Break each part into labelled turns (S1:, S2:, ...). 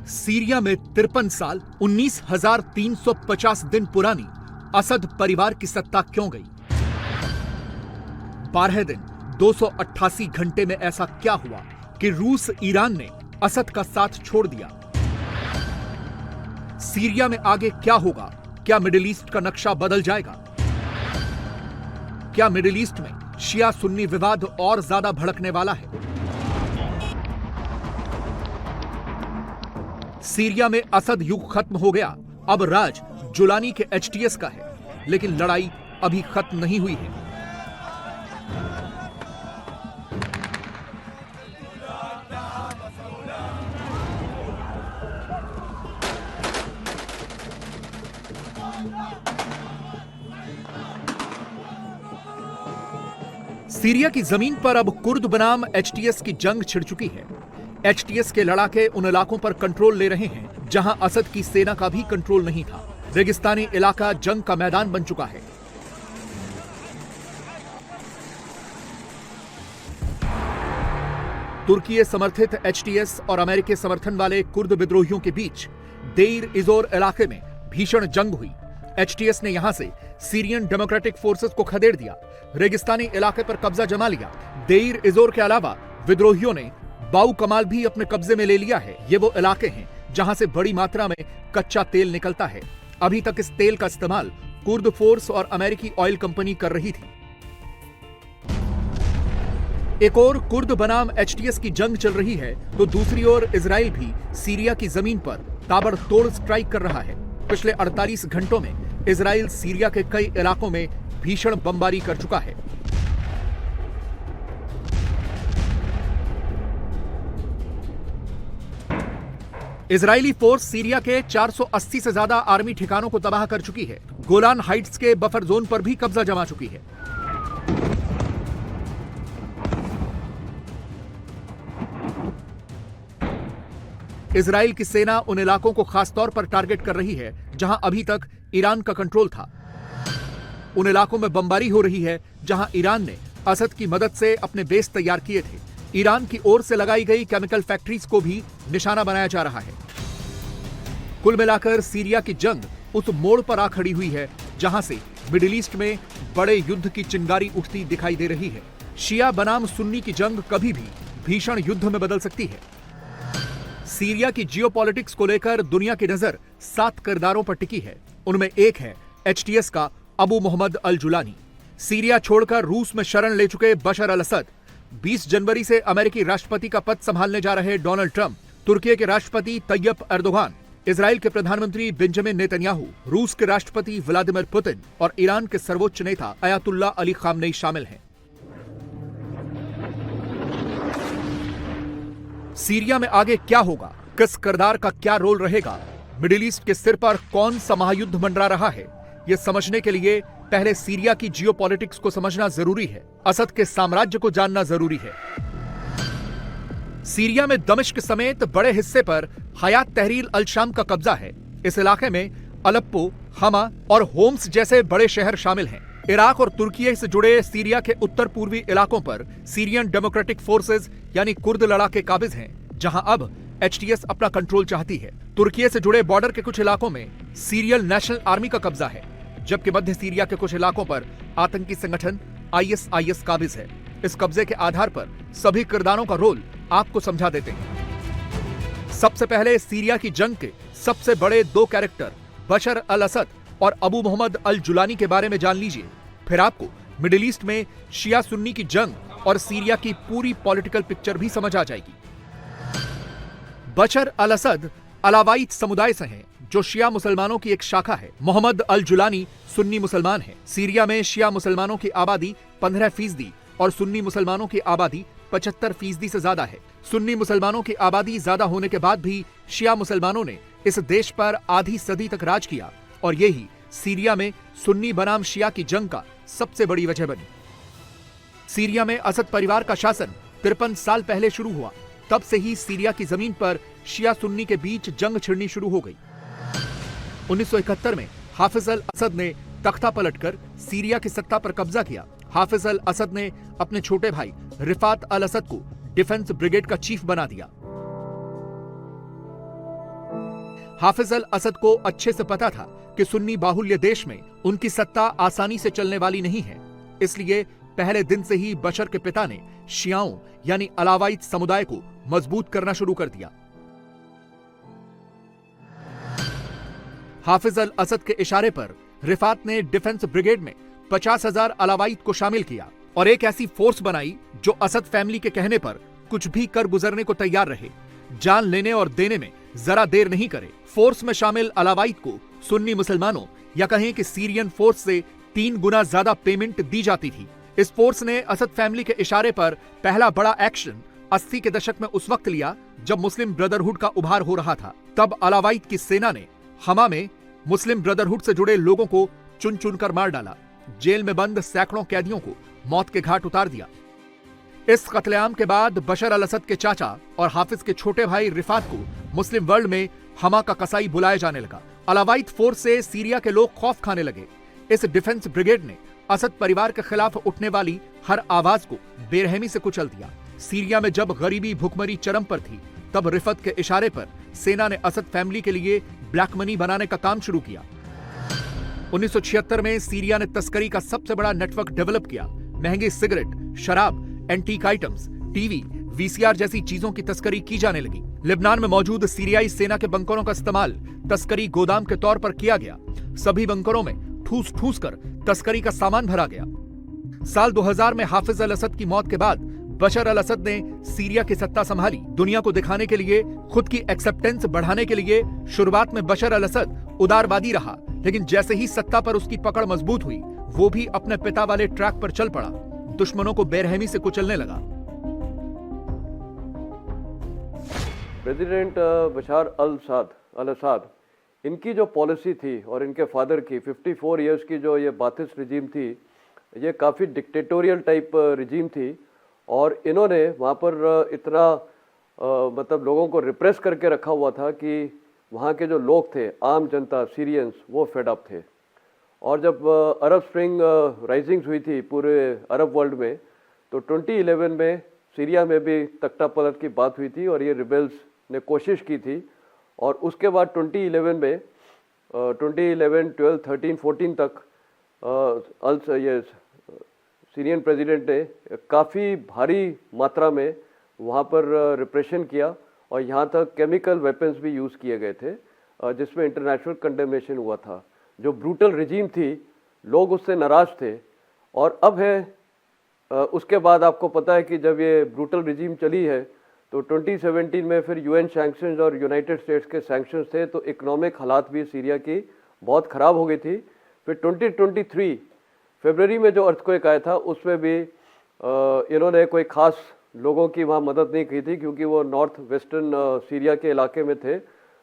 S1: Syria में 53 साल 19,350 दिन पुरानी असद परिवार की सत्ता क्यों गई? 12 दिन 288 घंटे में ऐसा क्या हुआ कि रूस ईरान ने असद का साथ छोड़ दिया? सीरिया में आगे क्या होगा? क्या मिडिल ईस्ट का नक्शा बदल जाएगा? क्या मिडिल ईस्ट में शिया सुन्नी विवाद और ज्यादा भड़कने वाला है? सीरिया में असद युग खत्म हो गया, अब राज जुलानी के एचटीएस का है, लेकिन लड़ाई अभी खत्म नहीं हुई है। सीरिया की जमीन पर अब कुर्द बनाम एचटीएस की जंग छिड़ चुकी है। एचटीएस के लड़ाके उन इलाकों पर कंट्रोल ले रहे हैं जहां असद की सेना का भी कंट्रोल नहीं था। रेगिस्तानी इलाका जंग का मैदान बन चुका है। तुर्की समर्थित एचटीएस और अमेरिकी समर्थन वाले कुर्द विद्रोहियों के बीच देर इजोर इलाके में भीषण जंग हुई। एचटीएस ने यहां से सीरियन डेमोक्रेटिक फोर्सेस को खदेड़ दिया, रेगिस्तानी इलाके पर कब्जा जमा लिया। देर इजोर के अलावा विद्रोहियों ने बाऊ कमाल भी अपने कब्जे में ले लिया है। ये वो इलाके हैं जहां से बड़ी मात्रा में कच्चा तेल निकलता है। अभी तक इस तेल का इस्तेमाल कुर्द फोर्स और अमेरिकी ऑयल कंपनी कर रही थी। एक और कुर्द बनाम एचटीएस की जंग चल रही है, तो दूसरी ओर इजराइल भी सीरिया की जमीन पर ताबड़तोड़ स्ट्राइक कर रहा है। पिछले 48 घंटों में इजराइल सीरिया के कई इलाकों में भीषण बमबारी कर चुका है। इजरायली फोर्स सीरिया के 480 से ज्यादा आर्मी ठिकानों को तबाह कर चुकी है। गोलान हाइट्स के बफर जोन पर भी कब्जा जमा चुकी है। इजराइल की सेना उन इलाकों को खासतौर पर टारगेट कर रही है जहां अभी तक ईरान का कंट्रोल था। उन इलाकों में बमबारी हो रही है जहां ईरान ने असद की मदद से अपने बेस तैयार किए थे। ईरान की ओर से लगाई गई केमिकल फैक्ट्रीज को भी निशाना बनाया जा रहा है। कुल मिलाकर सीरिया की जंग उस मोड़ पर आ खड़ी हुई है जहां से मिडिल ईस्ट में बड़े युद्ध की चिंगारी उठती दिखाई दे रही है। शिया बनाम सुन्नी की जंग कभी भी भीषण युद्ध में बदल सकती है। सीरिया की जियोपॉलिटिक्स को लेकर दुनिया की नजर 7 किरदारों पर टिकी है। उनमें एक है एचटीएस का अबू मोहम्मद अल जुलानी। सीरिया छोड़कर रूस में शरण ले चुके बशर अल असद, 20 जनवरी से अमेरिकी राष्ट्रपति का पद संभालने जा रहे डोनाल्ड ट्रंप, तुर्की के राष्ट्रपति तैयब एर्दोगान, इजराइल के प्रधानमंत्री बेंजामिन नेतन्याहू, रूस के राष्ट्रपति व्लादिमीर पुतिन और ईरान के सर्वोच्च नेता अयातुल्ला अली खामनेई शामिल हैं। सीरिया में आगे क्या होगा? किस किरदार का क्या रोल रहेगा? मिडिल ईस्ट के सिर पर कौन सा महायुद्ध मंडरा रहा है? यह समझने के लिए पहले सीरिया की जियोपॉलिटिक्स को समझना जरूरी है। असद के साम्राज्य को जानना जरूरी है। सीरिया में दमिश्क समेत बड़े हिस्से पर हयात तहरीर अल शाम का कब्जा है। इस इलाके में अलेप्पो, हमा और होम्स जैसे बड़े शहर शामिल हैं। इराक और तुर्की से जुड़े सीरिया के उत्तर पूर्वी इलाकों पर सीरियन डेमोक्रेटिक फोर्सेस यानी कुर्द लड़ाके काबिज हैं, जहां अब एचटीएस अपना कंट्रोल चाहती है। तुर्की से जुड़े बॉर्डर के कुछ इलाकों में सीरियल नेशनल आर्मी का कब्जा है, जबकि मध्य सीरिया के कुछ इलाकों पर आतंकी संगठन आईएसआईएस काबिज है। इस कब्जे के आधार पर सभी किरदारों का रोल आपको समझा देते हैं। सबसे पहले सीरिया की जंग के सबसे बड़े 2 कैरेक्टर बशर अल असद और अबू मोहम्मद अल जुलानी के बारे में जान लीजिए। फिर आपको मिडिल ईस्ट में शिया सुन्नी की जंग और सीरिया की पूरी पॉलिटिकल पिक्चर भी समझ आ जाएगी। बशर अल असद अलावाइट समुदाय से हैं, जो शिया मुसलमानों की एक शाखा है। मोहम्मद अल जुलानी सुन्नी मुसलमान हैं। सीरिया में शिया मुसलमानों की आबादी 15% और सुन्नी मुसलमानों की आबादी 75% से ज्यादा है। सुन्नी मुसलमानों की आबादी ज्यादा होने के बाद भी शिया मुसलमानों ने इस देश पर आधी सदी तक राज किया और यही सीरिया में सुन्नी बनाम शिया की जंग का सबसे बड़ी वजह बनी। सीरिया में असद परिवार का शासन 53 साल पहले शुरू हुआ। तब से ही सीरिया की जमीन पर शिया सुन्नी के बीच जंग छिड़नी शुरू हो गई। 1971 में हाफिज अल असद ने तख्ता पलटकर सीरिया की सत्ता पर कब्जा किया। हाफिज अल असद ने अपने छोटे भाई रिफात अल असद को डिफेंस ब्रिगेड का चीफ बना दिया। हाफिज अल असद को अच्छे से पता था कि सुन्नी बाहुल्य देश में उनकी सत्ता आसानी से चलने वाली नहीं है। इसलिए पहले दिन से ही बशर के पिता ने शियाओं यानी अलावाइट समुदाय को मजबूत करना शुरू कर दिया। हाफिज अल असद के इशारे पर रिफात ने डिफेंस ब्रिगेड में 50,000 अलावाइट को शामिल किया और एक ऐसी फोर्स बनाई जो असद फैमिली के कहने पर कुछ भी कर गुजरने को तैयार रहे, जान लेने और देने में जरा देर नहीं करे। फोर्स में शामिल अलावाइट को सुन्नी मुसलमानों या कहें कि सीरियन फोर्स से 3 गुना ज्यादा पेमेंट दी जाती थी। इस फोर्स ने असद फैमिली के इशारे पर पहला बड़ा एक्शन 80 के दशक में उस वक्त लिया जब मुस्लिम ब्रदरहुड का उभार हो रहा था। तब अलावाइट की सेना ने हमा में मुस्लिम ब्रदरहुड से जुड़े लोगों को चुन चुन कर मार डाला, जेल में बंद सैकड़ों कैदियों को मौत के घाट उतार दिया। इस कत्लेआम के बाद बशर अल असद के चाचा और हाफिज के छोटे भाई रिफात को मुस्लिम वर्ल्ड में हमा का कसाई बुलाया जाने लगा। अलावाइट फोर्स से सीरिया के लोग खौफ खाने लगे। इस डिफेंस ब्रिगेड ने असद परिवार के खिलाफ उठने वाली हर आवाज को बेरहमी से कुचल दिया। सीरिया में जब गरीबी भुखमरी चरम पर थी, तब रिफत के इशारे पर सेना ने असद फैमिली के लिए ब्लैक मनी बनाने का काम शुरू किया। 1976 में सीरिया ने तस्करी का सबसे बड़ा नेटवर्क डेवलप किया। महंगी सिगरेट, शराब, एंटीक आइटम्स, टीवी, वीसीआर जैसी चीजों की तस्करी की जाने लगी। लेबनान में मौजूद सीरियाई सेना के बंकरों का इस्तेमाल तस्करी गोदाम के तौर पर किया गया। सभी बंकरों में ठूस ठूस कर तस्करी का सामान भरा गया। साल 2000 में हाफिज अल असद की मौत के बाद बशर अल असद ने सीरिया की सत्ता संभाली। दुनिया को दिखाने के लिए, खुद की एक्सेप्टेंस बढ़ाने के लिए शुरुआत में बशर अल असद उदारवादी रहा, लेकिन जैसे ही सत्ता पर उसकी पकड़ मजबूत हुई, वो भी अपने पिता वाले ट्रैक पर चल पड़ा, दुश्मनों को बेरहमी से कुचलने लगा।
S2: प्रेसिडेंट बशर अल असद इनकी जो पॉलिसी थी और इनके फादर की 54 इयर्स की जो ये बाथिस रिजीम थी, ये काफ़ी डिक्टेटोरियल टाइप रिजीम थी और इन्होंने वहाँ पर इतना मतलब लोगों को रिप्रेस करके रखा हुआ था कि वहाँ के जो लोग थे, आम जनता, सीरियंस, वो फेड अप थे। और जब अरब स्प्रिंग राइजिंग्स हुई थी पूरे अरब वर्ल्ड में, तो 2011 में सीरिया में भी तख्ता पलट की बात हुई थी और ये रिबेल्स ने कोशिश की थी। और उसके बाद 2011 में 2011, 12, 13, 14 तक ये सीरियन प्रेसिडेंट ने काफ़ी भारी मात्रा में वहाँ पर रिप्रेशन किया और यहाँ तक केमिकल वेपन्स भी यूज़ किए गए थे, जिसमें इंटरनेशनल कंडेमनेशन हुआ था। जो ब्रूटल रिजीम थी, लोग उससे नाराज़ थे। और अब है उसके बाद आपको पता है कि जब ये ब्रूटल रिजीम चली है तो 2017 में फिर यूएन सैंक्शंस और यूनाइटेड स्टेट्स के सैंक्शंस थे, तो इकोनॉमिक हालात भी सीरिया की बहुत ख़राब हो गई थी। फिर 2023 फरवरी में जो अर्थक्वेक आया था, उसमें भी इन्होंने कोई ख़ास लोगों की वहाँ मदद नहीं की थी, क्योंकि वो नॉर्थ वेस्टर्न सीरिया के इलाके में थे।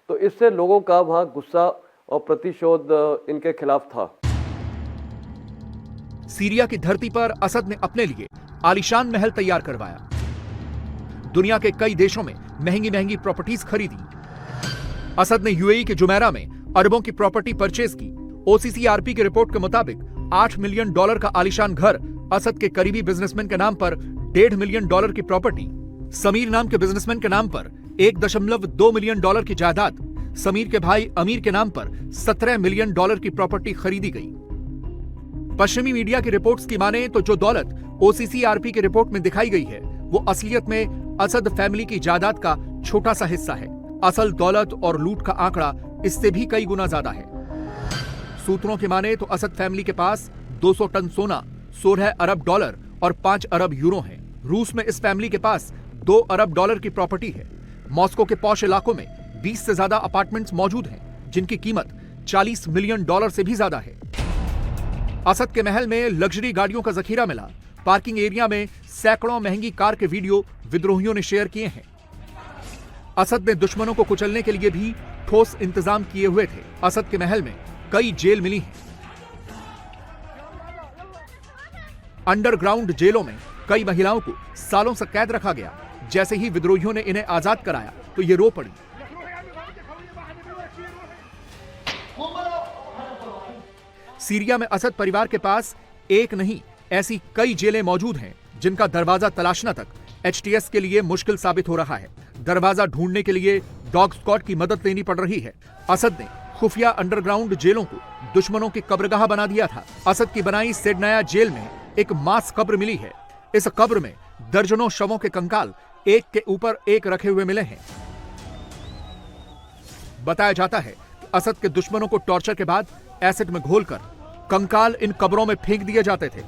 S2: तो इससे लोगों का वहाँ गुस्सा और प्रतिशोध इनके खिलाफ था।
S1: सीरिया की धरती पर असद ने अपने लिए आलीशान महल तैयार करवाया, दुनिया के कई देशों में महंगी महंगी प्रॉपर्टीज खरीदी। असद ने यूएई के जुमेरा में अरबों की प्रॉपर्टी परचेज की। ओसीसीआरपी की रिपोर्ट के मुताबिक $8 मिलियन का आलीशान घर असद के करीबी बिजनेसमैन के नाम पर, $1.5 मिलियन की प्रॉपर्टी समीर नाम के बिजनेसमैन के नाम पर, $1.2 मिलियन की जायदाद समीर के भाई अमीर के नाम पर $17 मिलियन की प्रॉपर्टी खरीदी गई। पश्चिमी मीडिया की रिपोर्ट्स की माने तो जो दौलत ओसीसीआरपी की रिपोर्ट में दिखाई गई है, वो असलियत में असद फैमिली की जायदाद का छोटा सा हिस्सा है। असल दौलत और लूट का आंकड़ा इससे भी कई गुना ज्यादा है। सूत्रों की माने तो असद फैमिली के पास 200 टन सोना, $16 अरब और 5 अरब यूरो है। रूस में इस फैमिली के पास $2 अरब की प्रॉपर्टी है। मॉस्को के पॉश इलाकों में 20 से ज्यादा अपार्टमेंट्स मौजूद हैं, जिनकी कीमत $40 मिलियन से भी ज्यादा है। असद के महल में लग्जरी गाड़ियों का जखीरा मिला। पार्किंग एरिया में सैकड़ों महंगी कार के वीडियो विद्रोहियों ने शेयर किए हैं। असद ने दुश्मनों को कुचलने के लिए भी ठोस इंतजाम किए हुए थे। असद के महल में कई जेल मिली हैं। अंडरग्राउंड जेलों में कई महिलाओं को सालों से कैद रखा गया। जैसे ही विद्रोहियों ने इन्हें आजाद कराया तो ये रो पड़ी। सीरिया में असद परिवार के पास एक नहीं, ऐसी कई जेलें मौजूद हैं जिनका दरवाजा तलाशना तक एचटीएस के लिए मुश्किल साबित हो रहा है। दरवाजा ढूंढने के लिए डॉग स्क्वाड की मदद लेनी पड़ रही है। असद ने खुफिया अंडरग्राउंड जेलों को दुश्मनों की कब्रगाह बना दिया था। असद की बनाई सेडनाया जेल में एक मास कब्र मिली है। इस कब्र में दर्जनों शवों के कंकाल एक के ऊपर एक रखे हुए मिले हैं। बताया जाता है कि असद के दुश्मनों को टॉर्चर के बाद एसिड में घोलकर कंकाल इन कब्रों में फेंक दिए जाते थे।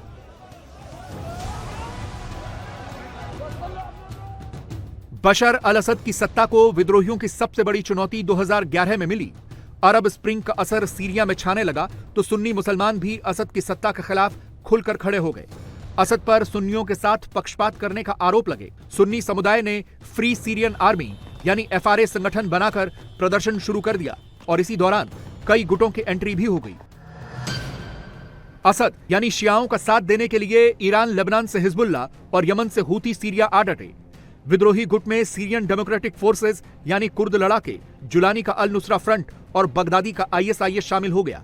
S1: बशर अल असद की सत्ता को विद्रोहियों की सबसे बड़ी चुनौती 2011 में मिली। अरब स्प्रिंग का असर सीरिया में छाने लगा तो सुन्नी मुसलमान भी असद की सत्ता के खिलाफ खुलकर खड़े हो गए। असद पर सुन्नियों के साथ पक्षपात करने का आरोप लगे। सुन्नी समुदाय ने फ्री सीरियन आर्मी यानी FRA संगठन बनाकर प्रदर्शन शुरू कर दिया और इसी दौरान कई गुटों की एंट्री भी हो गई। असद यानी शियाओं का साथ देने के लिए ईरान लेबनान से हिजबुल्लाह और यमन से हूती सीरिया आ डटे। विद्रोही गुट में सीरियन डेमोक्रेटिक फोर्सेस यानी कुर्द लड़ाके, जुलानी का अल नुसरा फ्रंट और बगदादी का ISIS शामिल हो गया।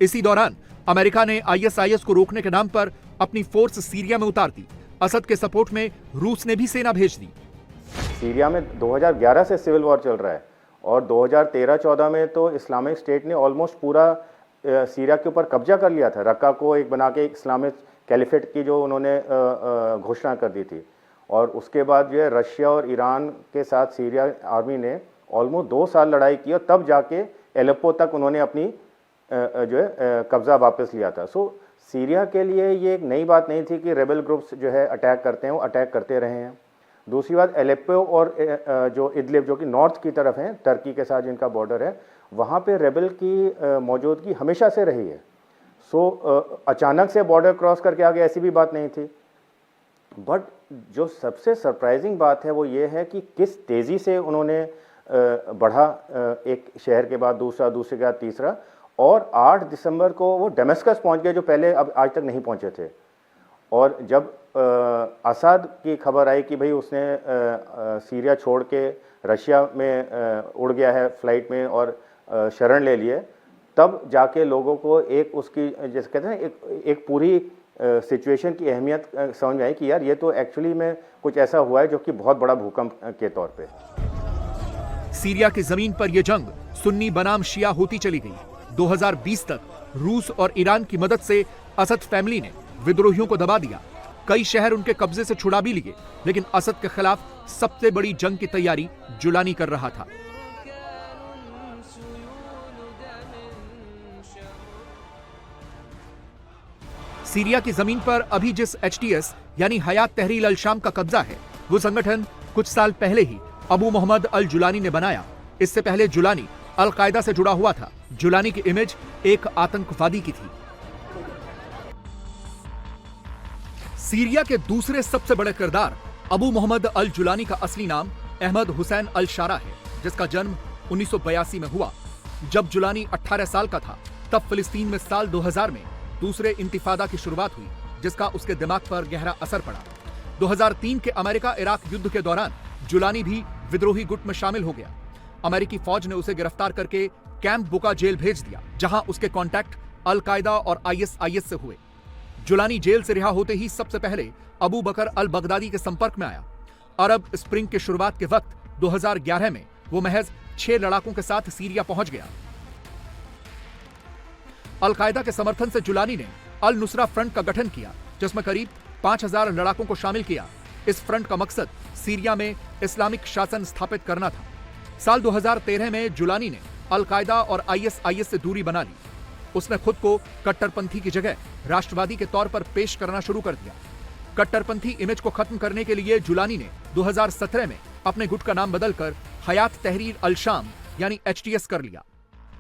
S1: इसी दौरान अमेरिका ने ISIS को रोकने के नाम पर अपनी फोर्स सीरिया में उतार दी। असद के सपोर्ट में रूस ने भी सेना भेज दी।
S3: सीरिया में 2011 से सिविल वॉर चल रहा है और 2013-14 में तो इस्लामिक स्टेट ने ऑलमोस्ट पूरा सीरिया के ऊपर कब्जा कर लिया था। रक्का को एक बना के इस्लामिक कैलिफेट की जो उन्होंने घोषणा कर दी थी और उसके बाद जो है रशिया और ईरान के साथ सीरिया आर्मी ने ऑलमोस्ट 2 साल लड़ाई की और तब जाके एलेप्पो तक उन्होंने अपनी जो है कब्जा वापस लिया था। सो सीरिया के लिए ये एक नई बात नहीं थी कि रेबल ग्रुप्स जो है अटैक करते हैं, वो अटैक करते रहे हैं। दूसरी बात, एलेप्पो और जो इदलिब जो कि नॉर्थ की तरफ हैं, टर्की के साथ जिनका बॉर्डर है, वहाँ पे रेबल की मौजूदगी हमेशा से रही है। सो अचानक से बॉर्डर क्रॉस करके आ गए ऐसी भी बात नहीं थी। बट जो सबसे सरप्राइजिंग बात है वो ये है कि किस तेज़ी से उन्होंने बढ़ा, एक शहर के बाद दूसरा, दूसरे के बाद तीसरा, और 8 दिसंबर को वो डेमेस्कस पहुंच गए जो पहले अब आज तक नहीं पहुंचे थे। और जब असद की खबर आई कि भाई उसने सीरिया छोड़ के रशिया में उड़ गया है फ्लाइट में और शरण ले लिए, तब जाके लोगों को एक उसकी जैसे कहते हैं एक पूरी सिचुएशन की अहमियत समझ में आई कि यार ये तो एक्चुअली में कुछ ऐसा हुआ है जो कि बहुत बड़ा भूकंप के तौर पे।
S1: सीरिया की जमीन पर यह जंग सुन्नी बनाम शिया होती चली गई। 2020 तक रूस और ईरान की मदद से असद फैमिली ने विद्रोहियों को दबा दिया। कई शहर उनके कब्जे से छुड़ा भी लिए, लेकिन असद के खिलाफ सबसे बड़ी जंग की तैयारी जुलानी कर रहा था। सीरिया की जमीन पर अभी जिस HTS यानी हयात तहरीर अल शाम का कब्जा है, वो संगठन कुछ साल पहले ही अबू मोहम्मद अल जुलानी ने बनाया। इससे पहले जुलानी अल कायदा से जुड़ा हुआ था। जुलानी की इमेज एक आतंकवादी की थी। सीरिया के दूसरे सबसे बड़े किरदार अबू मोहम्मद अल जुलानी का असली नाम अहमद हुसैन अल शारा है, जिसका जन्म 1982 में हुआ। जब जुलानी 18 साल का था, तब फिलिस्तीन में साल 2000 में दूसरे इंतिफादा की शुरुआत हुई, जिसका उसके दिमाग पर गहरा असर पड़ा। 2003 के अमेरिका इराक युद्ध के दौरान जुलानी भी विद्रोही गुट में शामिल हो गया। अमेरिकी फौज ने उसे गिरफ्तार करके कैंप बुका जेल भेज दिया, जहां उसके कॉन्टैक्ट अल कायदा और ISIS से हुए। जुलानी जेल से रिहा होते ही सबसे पहले अबू बकर अल बगदादी के संपर्क में आया। अरब स्प्रिंग के शुरुआत के वक्त 2011 में वो महज 6 लड़ाकों के साथ सीरिया पहुंच गया। अल कायदा के समर्थन से जुलानी ने अल नुसरा फ्रंट का गठन किया, जिसमें करीब 5000 लड़ाकों को शामिल किया। इस फ्रंट का मकसद सीरिया में इस्लामिक शासन स्थापित करना था। साल 2013 में जुलानी ने अल कायदा और ISIS से दूरी बना ली। उसने खुद को कट्टरपंथी की जगह राष्ट्रवादी के तौर पर पेश करना शुरू कर दिया। कट्टरपंथी इमेज को खत्म करने के लिए जुलानी ने 2017 में अपने गुट का नाम बदलकर हयात तहरीर अल शाम यानी HTS कर लिया।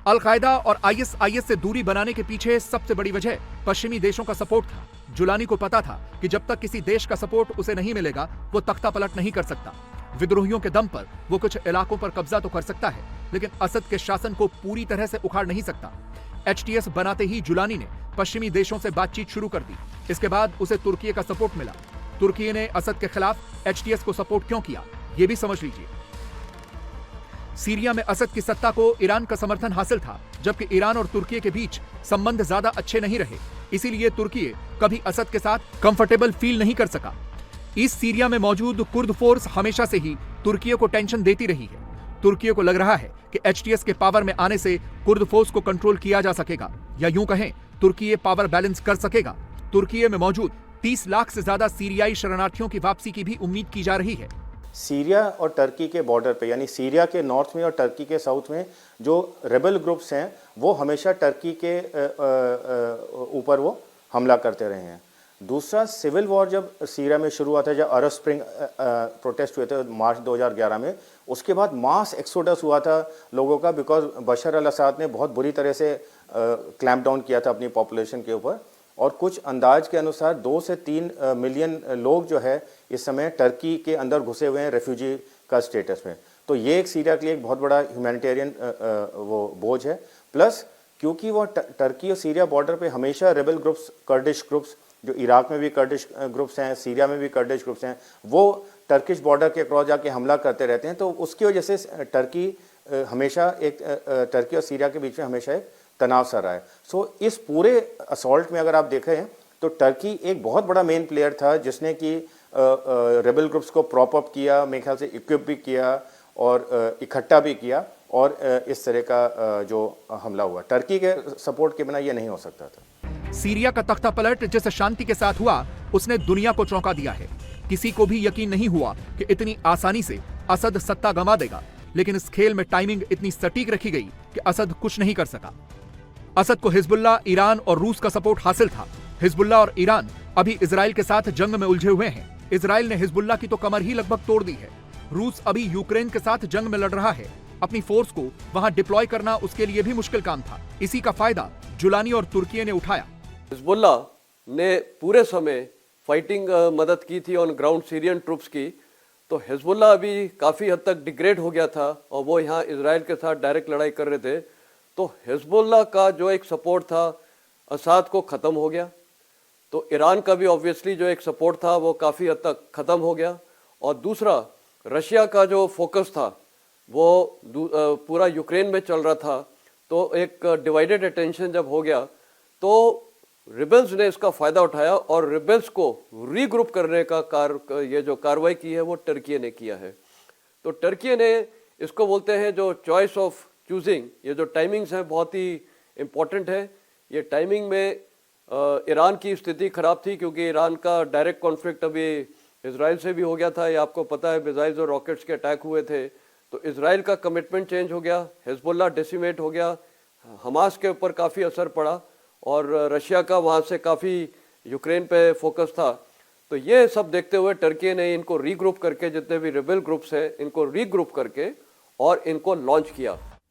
S1: अल कायदा और ISIS से दूरी बनाने के पीछे सबसे बड़ी वजह पश्चिमी देशों का सपोर्ट था। जुलानी को पता था कि जब तक किसी देश का सपोर्ट उसे नहीं मिलेगा, वो तख्ता पलट नहीं कर सकता। विद्रोहियों के दम पर वो कुछ इलाकों पर कब्जा तो कर सकता है, लेकिन असद के शासन को पूरी तरह से उखाड़ नहीं सकता। HTS बनाते ही जुलानी ने पश्चिमी देशों से बातचीत शुरू कर दी। इसके बाद उसे तुर्की का सपोर्ट मिला। तुर्की ने असद के खिलाफ HTS को सपोर्ट क्यों किया, ये भी समझ लीजिए। सीरिया में असद की सत्ता को ईरान का समर्थन हासिल था, जबकि ईरान और तुर्की के बीच संबंध ज्यादा अच्छे नहीं रहे। इसीलिए तुर्की कभी असद के साथ कंफर्टेबल फील नहीं कर सका। ईस्ट सीरिया में मौजूद कुर्द फोर्स हमेशा से ही तुर्की को टेंशन देती रही है। तुर्की को लग रहा है कि एचटीएस के पावर में आने से कुर्द फोर्स को कंट्रोल किया जा सकेगा, या यूं कहें तुर्की पावर बैलेंस कर सकेगा। तुर्की में मौजूद 30 लाख से ज्यादा सीरियाई शरणार्थियों की वापसी की भी उम्मीद की जा रही है।
S3: सीरिया और टर्की के बॉर्डर पे, यानी सीरिया के नॉर्थ में और टर्की के साउथ में जो रेबल ग्रुप्स हैं वो हमेशा टर्की के ऊपर वो हमला करते रहे हैं। दूसरा, सिविल वॉर जब सीरिया में शुरू हुआ था, जब अरब स्प्रिंग प्रोटेस्ट हुए थे मार्च 2011 में, उसके बाद मास एक्सोडस हुआ था लोगों का, बिकॉज बशर अल असद ने बहुत बुरी तरह से क्लैम्प डाउन किया था अपनी पॉपुलेशन के ऊपर। और कुछ अंदाज के अनुसार 2 से 3 मिलियन लोग जो है इस समय टर्की के अंदर घुसे हुए हैं रेफ्यूजी का स्टेटस में। तो ये एक सीरिया के लिए एक बहुत बड़ा ह्यूमैनिटेरियन वो बोझ है। प्लस क्योंकि वो टर्की और सीरिया बॉर्डर पे हमेशा रेबल ग्रुप्स, कर्डिश ग्रुप्स, जो इराक में भी कर्डिश ग्रुप्स हैं, सीरिया में भी कर्डिश ग्रुप्स हैं, वो टर्किश बॉर्डर के क्रॉस जाके हमला करते रहते हैं। तो उसकी वजह से टर्की हमेशा टर्की और सीरिया के बीच में हमेशा एक तनाव सा रहा है। सो इस पूरे असॉल्ट में अगर आप देखें तो टर्की एक बहुत बड़ा मेन प्लेयर था, जिसने कि रेबल ग्रुप्स को प्रॉप अप किया, मेरे ख्याल से इक्विप भी किया और इकट्ठा भी किया, और इस तरह का जो हमला हुआ, टर्की के सपोर्ट के बिना ये नहीं हो सकता था।
S1: सीरिया का तख्ता पलट जिस शांति के साथ हुआ उसने दुनिया को चौंका दिया है। किसी को भी यकीन नहीं हुआ कि इतनी आसानी से असद सत्ता गंवा देगा, लेकिन इस खेल में टाइमिंग इतनी सटीक रखी गई कि असद कुछ नहीं कर सका। असद को हिजबुल्लाह, ईरान और रूस का सपोर्ट हासिल था। हिजबुल्लाह और ईरान अभी इजराइल के साथ जंग में उलझे हुए हैं। इजराइल ने हिजबुल्लाह की तो कमर ही लगभग तोड़ दी है। रूस अभी यूक्रेन के साथ जंग में लड़ रहा है। अपनी फोर्स को वहां डिप्लॉय करना उसके लिए भी मुश्किल काम था। इसी का फायदा जुलानी और तुर्की ने उठाया।
S2: हिजबुल्लाह ने पूरे समय फाइटिंग मदद की थी ऑन ग्राउंड सीरियन ट्रूप्स की। तो हिजबुल्लाह अभी काफ़ी हद तक डिग्रेड हो गया था और वो यहाँ इजराइल के साथ डायरेक्ट लड़ाई कर रहे थे। तो हिजबुल्लाह का जो एक सपोर्ट था असद को ख़त्म हो गया। तो ईरान का भी ऑब्वियसली जो एक सपोर्ट था वो काफ़ी हद तक ख़त्म हो गया। और दूसरा, रशिया का जो फोकस था वो पूरा यूक्रेन में चल रहा था। तो एक डिवाइडेड अटेंशन जब हो गया तो रिबेल्स ने इसका फ़ायदा उठाया और रिबेल्स को रीग्रुप करने का ये जो कार्रवाई की है वो टर्की ने किया है। तो टर्की ने इसको बोलते हैं जो चॉइस ऑफ चूजिंग, ये जो टाइमिंग्स हैं बहुत ही इम्पॉर्टेंट है। ये टाइमिंग में ईरान की स्थिति खराब थी क्योंकि ईरान का डायरेक्ट कॉन्फ्लिक्ट अभी इजराइल से भी हो गया था। ये आपको पता है, मिसाइल्स और रॉकेट्स के अटैक हुए थे। तो इजराइल का कमिटमेंट चेंज हो गया, हिजबुल्लाह डेसिमेट हो गया, हमास के ऊपर काफ़ी असर पड़ा और रशिया का वहाँ से काफ़ी यूक्रेन पे फोकस था। तो ये सब देखते हुए टर्की ने इनको रीग्रुप करके, जितने भी रिबेल ग्रुप्स हैं इनको रीग्रुप करके और इनको लॉन्च किया।